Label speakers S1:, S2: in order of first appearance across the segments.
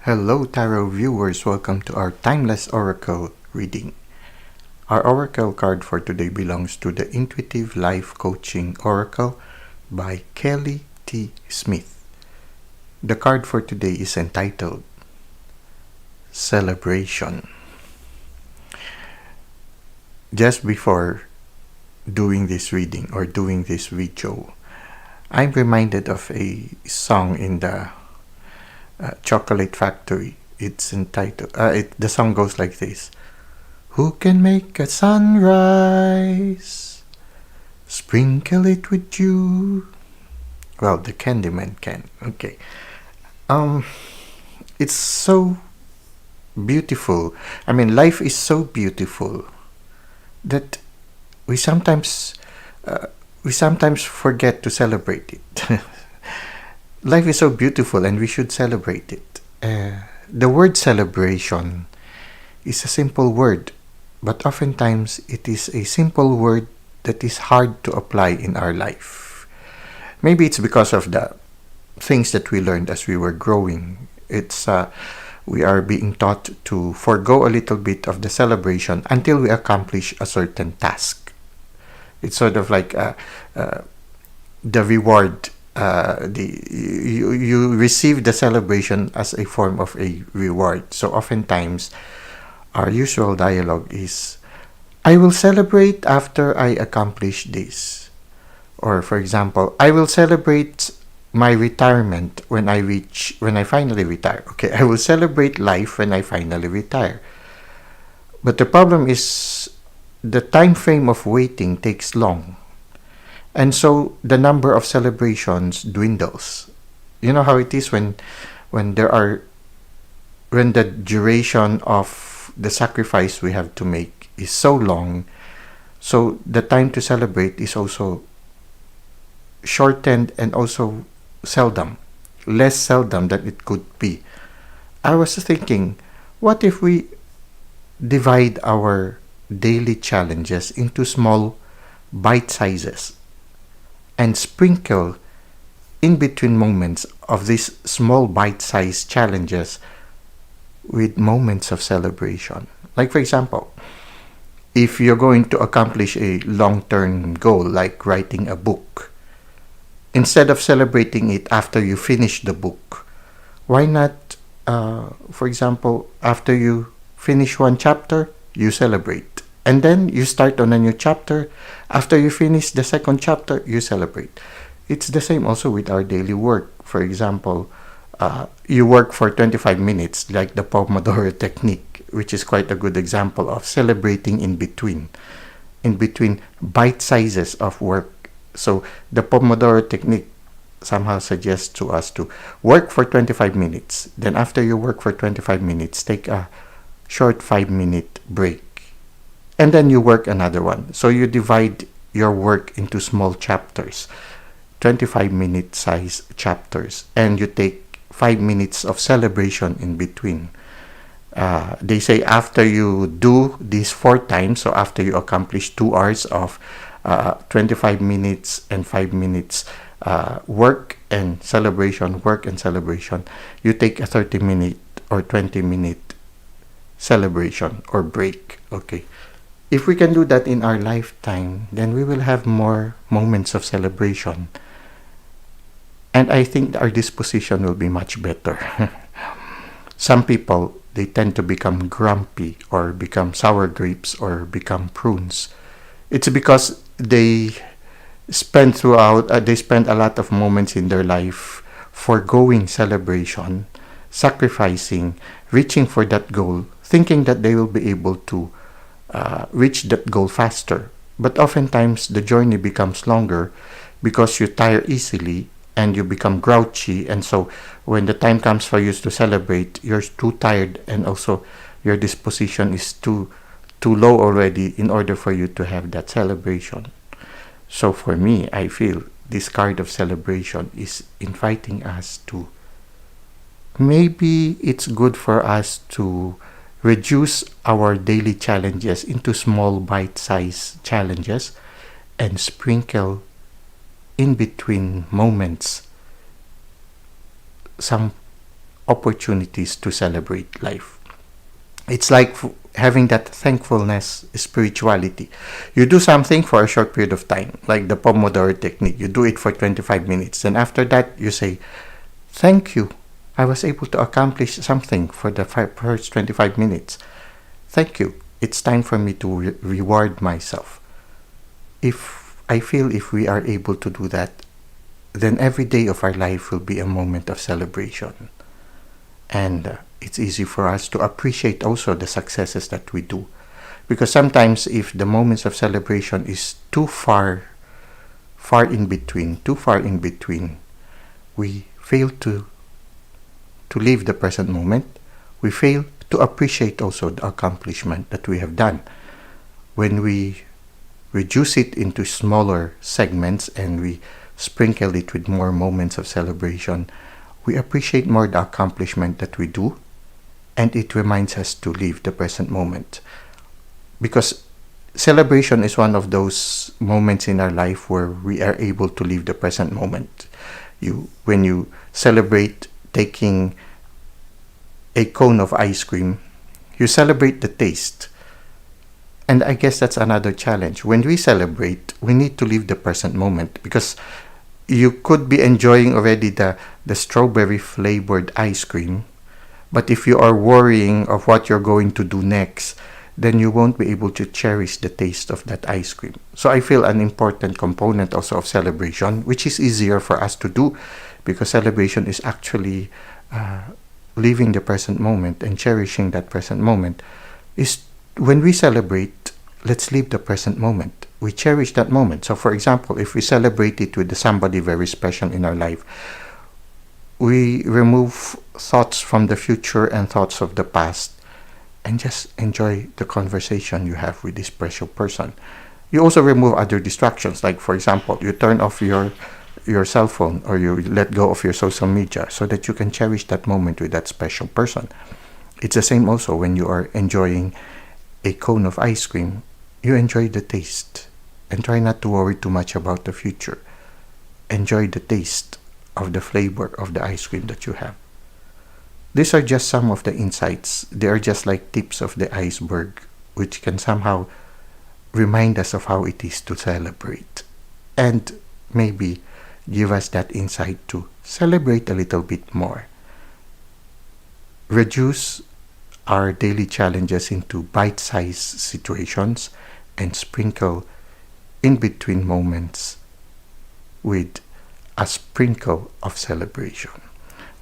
S1: Hello, Tarot viewers. Welcome to our Timeless Oracle reading. Our Oracle card for today belongs to the Intuitive Life Coaching Oracle by Kelly T. Smith. The card for today is entitled Celebration. Just before doing this reading or doing this video, I'm reminded of a song in the Chocolate Factory. It's entitled, the song goes like this. Who can make a sunrise? Sprinkle it with dew. Well, the Candyman can. Okay. It's so beautiful. I mean, life is so beautiful that we sometimes forget to celebrate it. Life is so beautiful and we should celebrate it. The word celebration is a simple word, but oftentimes it is a simple word that is hard to apply in our life. Maybe it's because of the things that we learned as we were growing. We are being taught to forego a little bit of the celebration until we accomplish a certain task. It's sort of like the reward. You receive the celebration as a form of a reward. So oftentimes, our usual dialogue is, I will celebrate after I accomplish this. Or for example, I will celebrate my retirement when I finally retire. Okay, I will celebrate life when I finally retire. But the problem is, the time frame of waiting takes long. And so the number of celebrations dwindles. You know how it is when the duration of the sacrifice we have to make is so long, so the time to celebrate is also shortened and also less seldom than it could be. I was thinking, what if we divide our daily challenges into small bite sizes and sprinkle in between moments of these small bite-sized challenges with moments of celebration. Like for example, if you're going to accomplish a long-term goal like writing a book, instead of celebrating it after you finish the book, why not, for example, after you finish one chapter, you celebrate. And then you start on a new chapter. After you finish the second chapter, you celebrate. It's the same also with our daily work. For example, you work for 25 minutes, like the Pomodoro technique, which is quite a good example of celebrating in between bite sizes of work. So the Pomodoro technique somehow suggests to us to work for 25 minutes. Then after you work for 25 minutes, take a short 5-minute break. And then you work another one. So you divide your work into small chapters, 25-minute size chapters, and you take 5 minutes of celebration in between. They say after you do this 4 times, so after you accomplish 2 hours of 25 minutes and 5 minutes work and celebration, you take a 30-minute or 20-minute celebration or break. Okay. If we can do that in our lifetime, then we will have more moments of celebration. And I think our disposition will be much better. Some people, they tend to become grumpy or become sour grapes or become prunes. It's because they spend a lot of moments in their life foregoing celebration, sacrificing, reaching for that goal, thinking that they will be able to reach that goal faster. But oftentimes the journey becomes longer because you tire easily and you become grouchy, and so when the time comes for you to celebrate, you're too tired and also your disposition is too low already in order for you to have that celebration. So for me, I feel this card of celebration is inviting us to, maybe it's good for us to reduce our daily challenges into small bite-sized challenges and sprinkle in between moments some opportunities to celebrate life. It's like having that thankfulness spirituality. You do something for a short period of time, like the Pomodoro technique. You do it for 25 minutes. And after that, you say, thank you. I was able to accomplish something for the first 25 minutes. Thank you. It's time for me to reward myself. If I feel if we are able to do that, then every day of our life will be a moment of celebration. And it's easy for us to appreciate also the successes that we do. Because sometimes if the moments of celebration is too far in between, we fail to live the present moment. We fail to appreciate also the accomplishment that we have done. When we reduce it into smaller segments and we sprinkle it with more moments of celebration, we appreciate more the accomplishment that we do, and it reminds us to live the present moment. Because celebration is one of those moments in our life where we are able to live the present moment. When you celebrate taking a cone of ice cream, you celebrate the taste. And I guess that's another challenge. When we celebrate, we need to live the present moment, because you could be enjoying already the strawberry flavored ice cream, but if you are worrying of what you're going to do next, then you won't be able to cherish the taste of that ice cream. So I feel an important component also of celebration, which is easier for us to do, because celebration is actually living the present moment and cherishing that present moment. Is when we celebrate, let's live the present moment. We cherish that moment. So for example, if we celebrate it with somebody very special in our life, we remove thoughts from the future and thoughts of the past and just enjoy the conversation you have with this special person. You also remove other distractions, like for example, you turn off your cell phone, or you let go of your social media so that you can cherish that moment with that special person. It's the same also when you are enjoying a cone of ice cream. You enjoy the taste and try not to worry too much about the future. Enjoy the taste of the flavor of the ice cream that you have. These are just some of the insights. They are just like tips of the iceberg, which can somehow remind us of how it is to celebrate, and maybe give us that insight to celebrate a little bit more. Reduce our daily challenges into bite-sized situations and sprinkle in between moments with a sprinkle of celebration.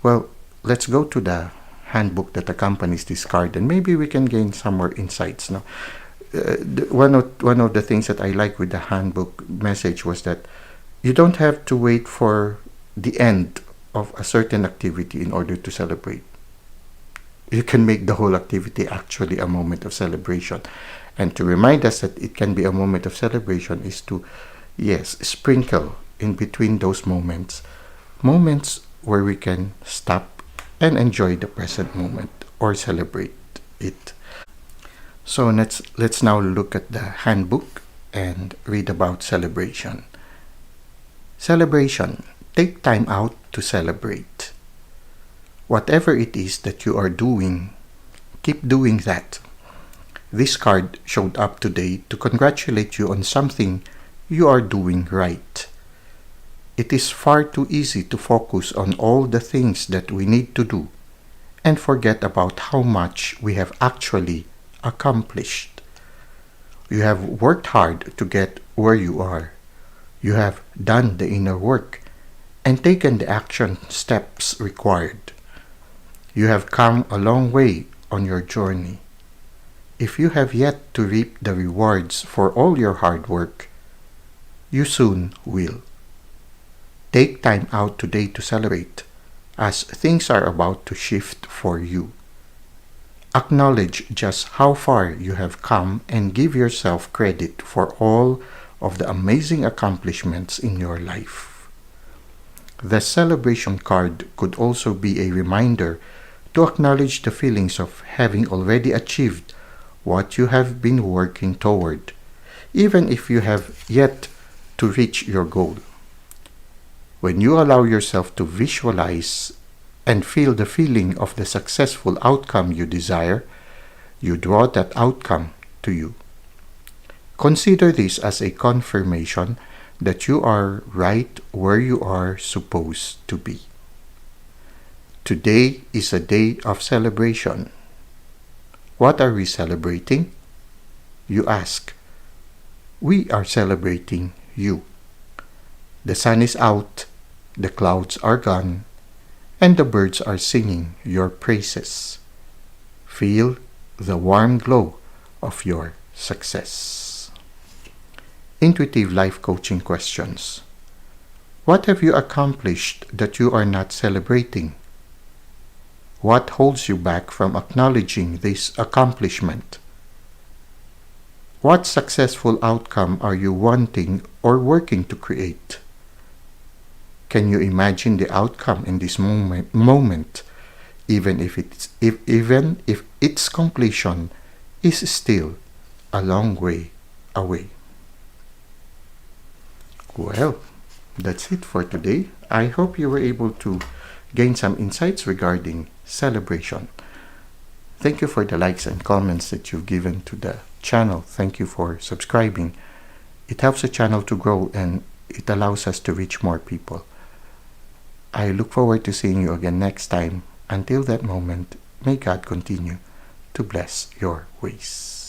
S1: Well, let's go to the handbook that accompanies this card, and maybe we can gain some more insights now. One of the things that I like with the handbook message was that you don't have to wait for the end of a certain activity in order to celebrate. You can make the whole activity actually a moment of celebration. And to remind us that it can be a moment of celebration is to, yes, sprinkle in between those moments where we can stop and enjoy the present moment or celebrate it. So let's now look at the handbook and read about celebration. Celebration. Take time out to celebrate. Whatever it is that you are doing, keep doing that. This card showed up today to congratulate you on something you are doing right. It is far too easy to focus on all the things that we need to do and forget about how much we have actually accomplished. You have worked hard to get where you are. You have done the inner work and taken the action steps required. You have come a long way on your journey. If you have yet to reap the rewards for all your hard work, you soon will. Take time out today to celebrate, as things are about to shift for you. Acknowledge just how far you have come and give yourself credit for all of the amazing accomplishments in your life. The celebration card could also be a reminder to acknowledge the feelings of having already achieved what you have been working toward, even if you have yet to reach your goal. When you allow yourself to visualize and feel the feeling of the successful outcome you desire, you draw that outcome to you. Consider this as a confirmation that you are right where you are supposed to be. Today is a day of celebration. What are we celebrating? You ask. We are celebrating you. The sun is out, the clouds are gone, and the birds are singing your praises. Feel the warm glow of your success. Intuitive life coaching questions. What have you accomplished that you are not celebrating? What holds you back from acknowledging this accomplishment? What successful outcome are you wanting or working to create? Can you imagine the outcome in this moment, even if its completion is still a long way away? Well, that's it for today. I hope you were able to gain some insights regarding celebration. Thank you for the likes and comments that you've given to the channel. Thank you for subscribing. It helps the channel to grow and it allows us to reach more people. I look forward to seeing you again next time. Until that moment, may God continue to bless your ways.